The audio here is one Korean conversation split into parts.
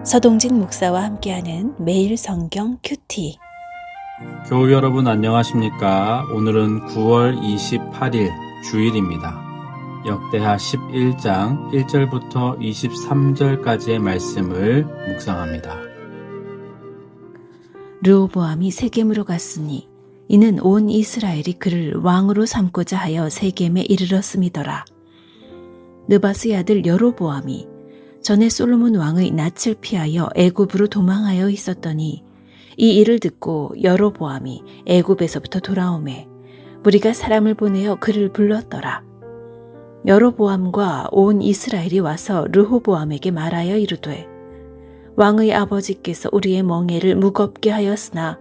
서동진 목사와 함께하는 매일 성경 큐티. 교우 여러분 안녕하십니까? 오늘은 9월 28일 주일입니다. 역대하 11장 1절부터 23절까지의 말씀을 묵상합니다. 르호보암이 세겜으로 갔으니 이는 온 이스라엘이 그를 왕으로 삼고자 하여 세겜에 이르렀음이더라. 느바스의 아들 여로보암이 전에 솔로몬 왕의 낯을 피하여 애굽으로 도망하여 있었더니 이 일을 듣고 여로보암이 애굽에서부터 돌아오매 무리가 사람을 보내어 그를 불렀더라. 여로보암과 온 이스라엘이 와서 르호보암에게 말하여 이르되 왕의 아버지께서 우리의 멍에를 무겁게 하였으나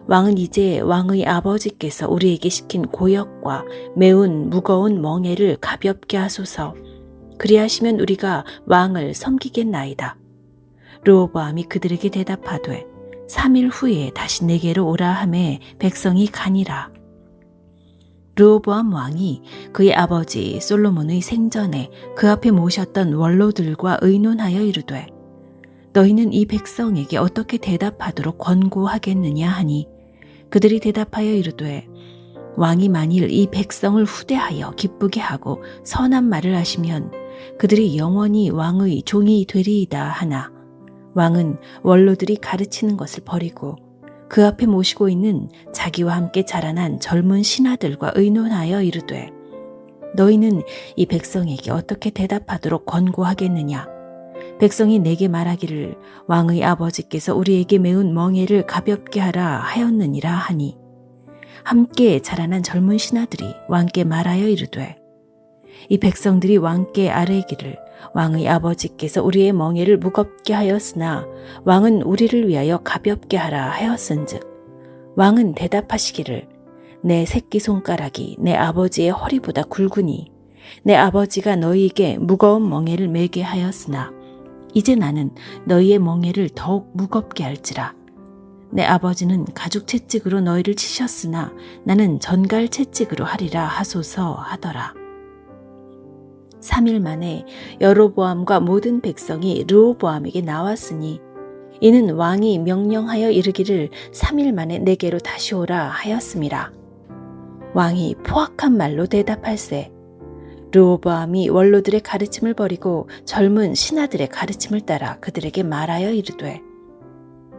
왕은 이제 왕의 아버지께서 우리에게 시킨 고역과 매운 무거운 멍에를 가볍게 하소서. 그리하시면 우리가 왕을 섬기겠나이다. 르호보암이 그들에게 대답하되 3일 후에 다시 내게로 오라 하매 백성이 가니라. 르호보암 왕이 그의 아버지 솔로몬의 생전에 그 앞에 모셨던 원로들과 의논하여 이르되 너희는 이 백성에게 어떻게 대답하도록 권고하겠느냐 하니 그들이 대답하여 이르되 왕이 만일 이 백성을 후대하여 기쁘게 하고 선한 말을 하시면 그들이 영원히 왕의 종이 되리이다 하나 왕은 원로들이 가르치는 것을 버리고 그 앞에 모시고 있는 자기와 함께 자라난 젊은 신하들과 의논하여 이르되 너희는 이 백성에게 어떻게 대답하도록 권고하겠느냐. 백성이 내게 말하기를 왕의 아버지께서 우리에게 메운 멍에를 가볍게 하라 하였느니라 하니 함께 자라난 젊은 신하들이 왕께 말하여 이르되 이 백성들이 왕께 아뢰기를 왕의 아버지께서 우리의 멍에를 무겁게 하였으나 왕은 우리를 위하여 가볍게 하라 하였은즉 왕은 대답하시기를 내 새끼손가락이 내 아버지의 허리보다 굵으니 내 아버지가 너희에게 무거운 멍에를 메게 하였으나 이제 나는 너희의 멍에를 더욱 무겁게 할지라. 내 아버지는 가죽 채찍으로 너희를 치셨으나 나는 전갈 채찍으로 하리라 하소서 하더라. 3일 만에 여로보암과 모든 백성이 르호보암에게 나왔으니 이는 왕이 명령하여 이르기를 3일 만에 내게로 다시 오라 하였음이라. 왕이 포악한 말로 대답할세 르호보암이 원로들의 가르침을 버리고 젊은 신하들의 가르침을 따라 그들에게 말하여 이르되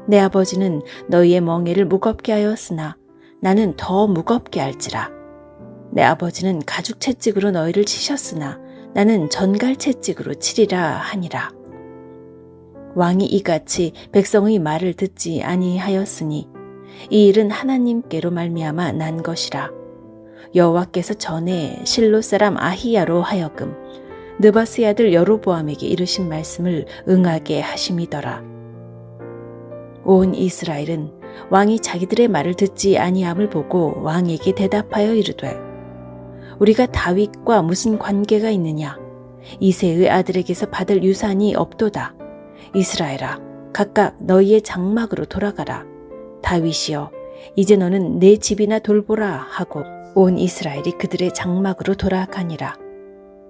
내 아버지는 너희의 멍에를 무겁게 하였으나 나는 더 무겁게 할지라. 내 아버지는 가죽 채찍으로 너희를 치셨으나 나는 전갈 채찍으로 치리라 하니라. 왕이 이같이 백성의 말을 듣지 아니하였으니 이 일은 하나님께로 말미암아 난 것이라. 여호와께서 전에 실로 사람 아히야로 하여금 느바스의 아들 여로보암에게 이르신 말씀을 응하게 하심이더라. 온 이스라엘은 왕이 자기들의 말을 듣지 아니함을 보고 왕에게 대답하여 이르되 우리가 다윗과 무슨 관계가 있느냐? 이새의 아들에게서 받을 유산이 없도다. 이스라엘아, 각각 너희의 장막으로 돌아가라. 다윗이여, 이제 너는 내 집이나 돌보라 하고 온 이스라엘이 그들의 장막으로 돌아가니라.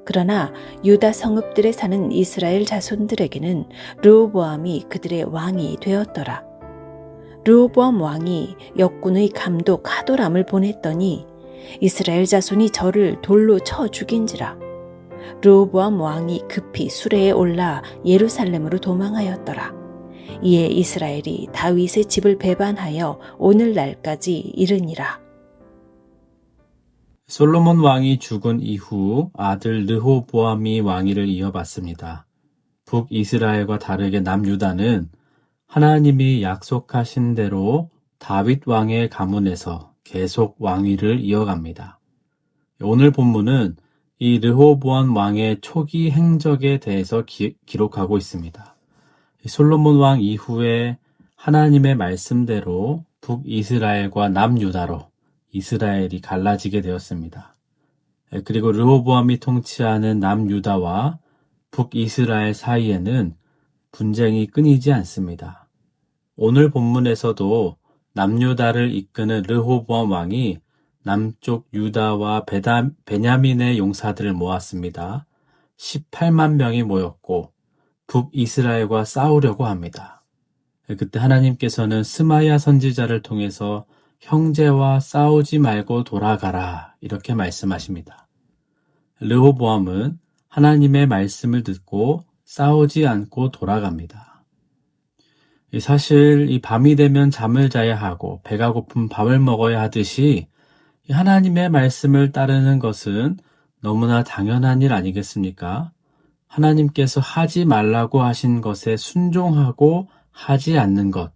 그러나 유다 성읍들에 사는 이스라엘 자손들에게는 르호보암이 그들의 왕이 되었더라. 르호보암 왕이 역군의 감독 하도람을 보냈더니 이스라엘 자손이 저를 돌로 쳐 죽인지라. 르호보암 왕이 급히 수레에 올라 예루살렘으로 도망하였더라. 이에 이스라엘이 다윗의 집을 배반하여 오늘날까지 이르니라. 솔로몬 왕이 죽은 이후 아들 르호보암이 왕위를 이어받습니다. 북이스라엘과 다르게 남유다는 하나님이 약속하신 대로 다윗 왕의 가문에서 계속 왕위를 이어갑니다. 오늘 본문은 이 르호보암 왕의 초기 행적에 대해서 기록하고 있습니다. 솔로몬 왕 이후에 하나님의 말씀대로 북이스라엘과 남유다로 이스라엘이 갈라지게 되었습니다. 그리고 르호보암이 통치하는 남유다와 북이스라엘 사이에는 분쟁이 끊이지 않습니다. 오늘 본문에서도 남유다를 이끄는 르호보암 왕이 남쪽 유다와 베냐민의 용사들을 모았습니다. 18만 명이 모였고 북이스라엘과 싸우려고 합니다. 그때 하나님께서는 스마야 선지자를 통해서 형제와 싸우지 말고 돌아가라 이렇게 말씀하십니다. 르호보암은 하나님의 말씀을 듣고 싸우지 않고 돌아갑니다. 사실 이 밤이 되면 잠을 자야 하고 배가 고픈 밥을 먹어야 하듯이 하나님의 말씀을 따르는 것은 너무나 당연한 일 아니겠습니까? 하나님께서 하지 말라고 하신 것에 순종하고 하지 않는 것,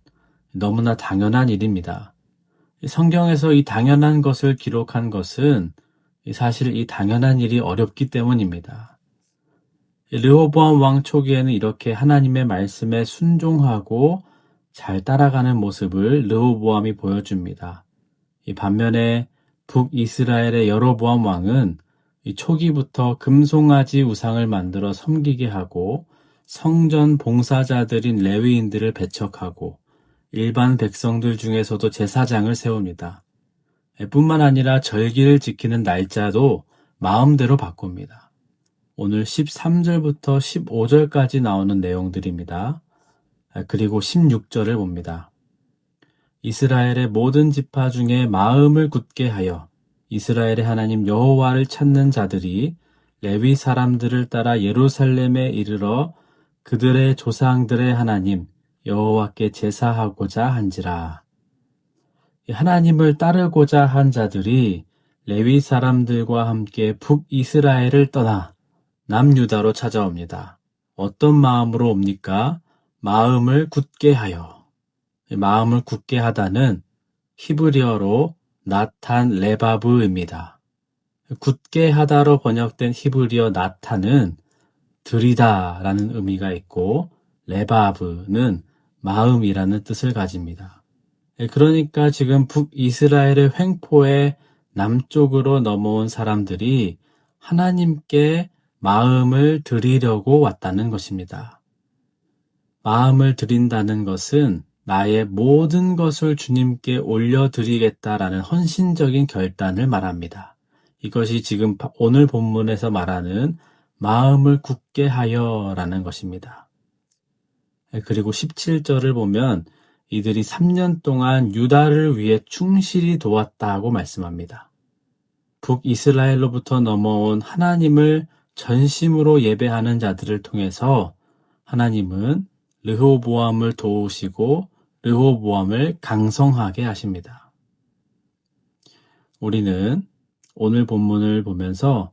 너무나 당연한 일입니다. 성경에서 이 당연한 것을 기록한 것은 사실 이 당연한 일이 어렵기 때문입니다. 르호보암 왕 초기에는 이렇게 하나님의 말씀에 순종하고 잘 따라가는 모습을 르호보암이 보여줍니다. 반면에 북이스라엘의 여로보암 왕은 초기부터 금송아지 우상을 만들어 섬기게 하고 성전 봉사자들인 레위인들을 배척하고 일반 백성들 중에서도 제사장을 세웁니다. 뿐만 아니라 절기를 지키는 날짜도 마음대로 바꿉니다. 오늘 13절부터 15절까지 나오는 내용들입니다. 그리고 16절을 봅니다. 이스라엘의 모든 지파 중에 마음을 굳게 하여 이스라엘의 하나님 여호와를 찾는 자들이 레위 사람들을 따라 예루살렘에 이르러 그들의 조상들의 하나님 여호와께 제사하고자 한지라. 하나님을 따르고자 한 자들이 레위 사람들과 함께 북이스라엘을 떠나 남유다로 찾아옵니다. 어떤 마음으로 옵니까? 마음을 굳게 하여. 마음을 굳게 하다는 히브리어로 나탄 레바브입니다. 굳게 하다로 번역된 히브리어 나탄은 들이다라는 의미가 있고 레바브는 마음이라는 뜻을 가집니다. 그러니까 지금 북이스라엘의 횡포에 남쪽으로 넘어온 사람들이 하나님께 마음을 드리려고 왔다는 것입니다. 마음을 드린다는 것은 나의 모든 것을 주님께 올려드리겠다라는 헌신적인 결단을 말합니다. 이것이 지금 오늘 본문에서 말하는 마음을 굳게 하여라는 것입니다. 그리고 17절을 보면 이들이 3년 동안 유다를 위해 충실히 도왔다고 말씀합니다. 북이스라엘로부터 넘어온 하나님을 전심으로 예배하는 자들을 통해서 하나님은 르호보암을 도우시고 르호보암을 강성하게 하십니다. 우리는 오늘 본문을 보면서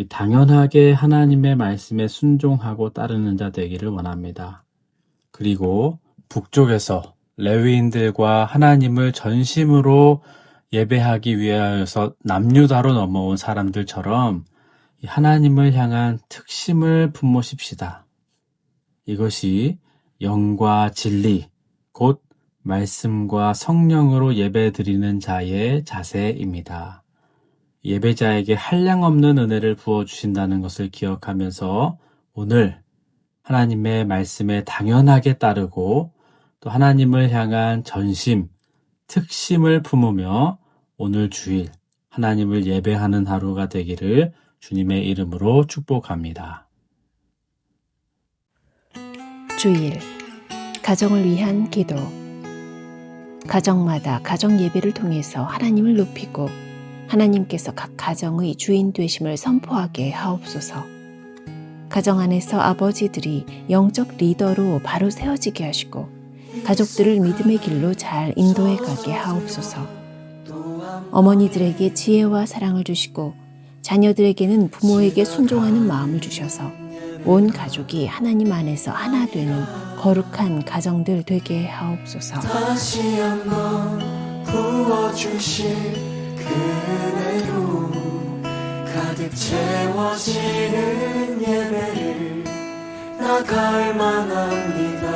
당연하게 하나님의 말씀에 순종하고 따르는 자 되기를 원합니다. 그리고 북쪽에서 레위인들과 하나님을 전심으로 예배하기 위하여서 남유다로 넘어온 사람들처럼 하나님을 향한 특심을 품으십시다. 이것이 영과 진리, 곧 말씀과 성령으로 예배드리는 자의 자세입니다. 예배자에게 한량없는 은혜를 부어주신다는 것을 기억하면서 오늘 하나님의 말씀에 당연하게 따르고 또 하나님을 향한 전심, 특심을 품으며 오늘 주일 하나님을 예배하는 하루가 되기를 주님의 이름으로 축복합니다. 주일 가정을 위한 기도. 가정마다 가정 예배를 통해서 하나님을 높이고 하나님께서 각 가정의 주인 되심을 선포하게 하옵소서. 가정 안에서 아버지들이 영적 리더로 바로 세워지게 하시고 가족들을 믿음의 길로 잘 인도해 가게 하옵소서. 어머니들에게 지혜와 사랑을 주시고 자녀들에게는 부모에게 순종하는 마음을 주셔서 온 가족이 하나님 안에서 하나 되는 거룩한 가정들 되게 하옵소서. 다시 한번 부어주실 그 은혜로 가득 채워지는 예배를 나갈 만합니다.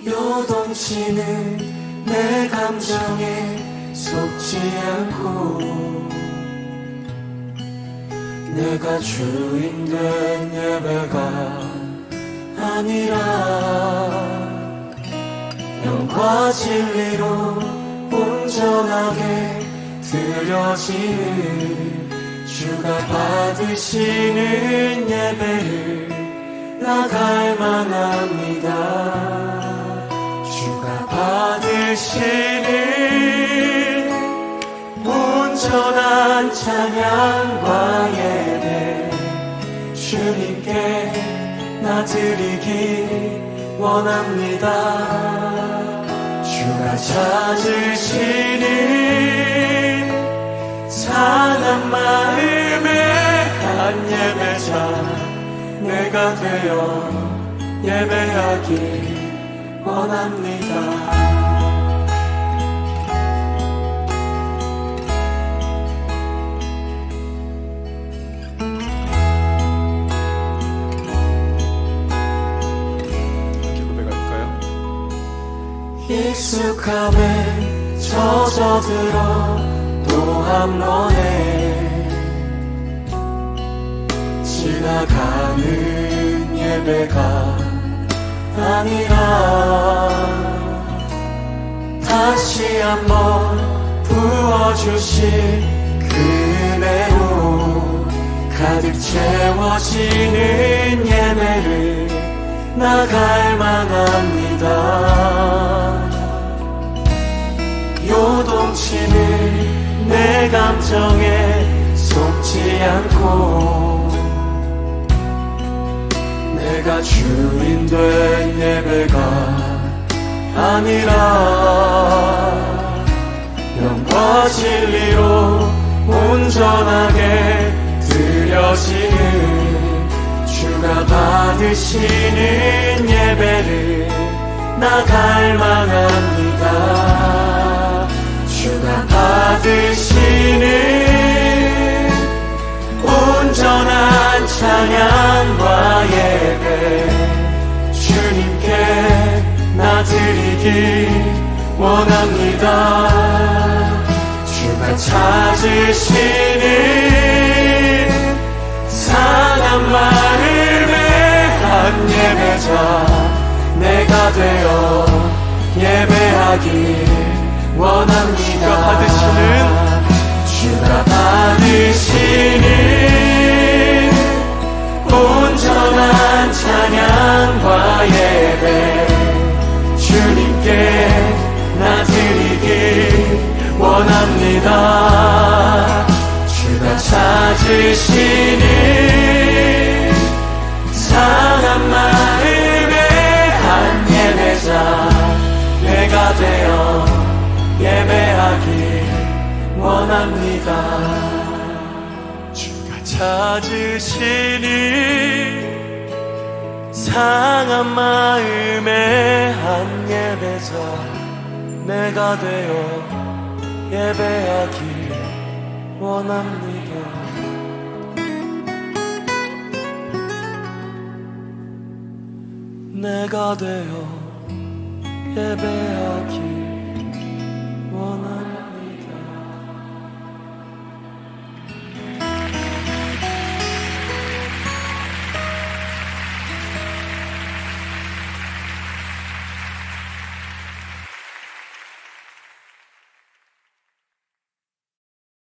요동치는 내 감정에 속지 않고 내가 주인 된 예배가 아니라 영과 진리로 온전하게 드려지는 주가 받으시는 예배를 나갈 만합니다. 주가 받으시는 온전한 찬양과 예배 주님께 나 드리기 원합니다. 주가 찾으시는 상한 마음의 한 예배자 내가 되어 예배하기 원합니다. 익숙함에 젖어들어 또 함론에 지나가는 예배가 아니라 다시 한번 부어주신 그 은혜로 가득 채워지는 예배를 나갈 만합니다. 요동치는 내 감정에 속지 않고 내가 주인 된 예배가 아니라 영과 진리로 온전하게 드려지는 주가 받으시는 예배를 나갈 만합니다. 주가 받으시는 온전한 찬양과 예배 주님께 나 드리기 원합니다. 주가 찾으시는 상한 마음의 한 예배자 내가 되어 예배하기 원합니다. 주가 받으시는 온전한 찬양과 예배 주님께 나 드리기 원합니다. 주가 찾으시는 상한 마음의 한 예배자 내가 되어 예배하기 원합니다. 주가 찾으시는 상한 마음의 한 예배자 내가 되어 예배하기 원합니다. 내가 되어 예배하기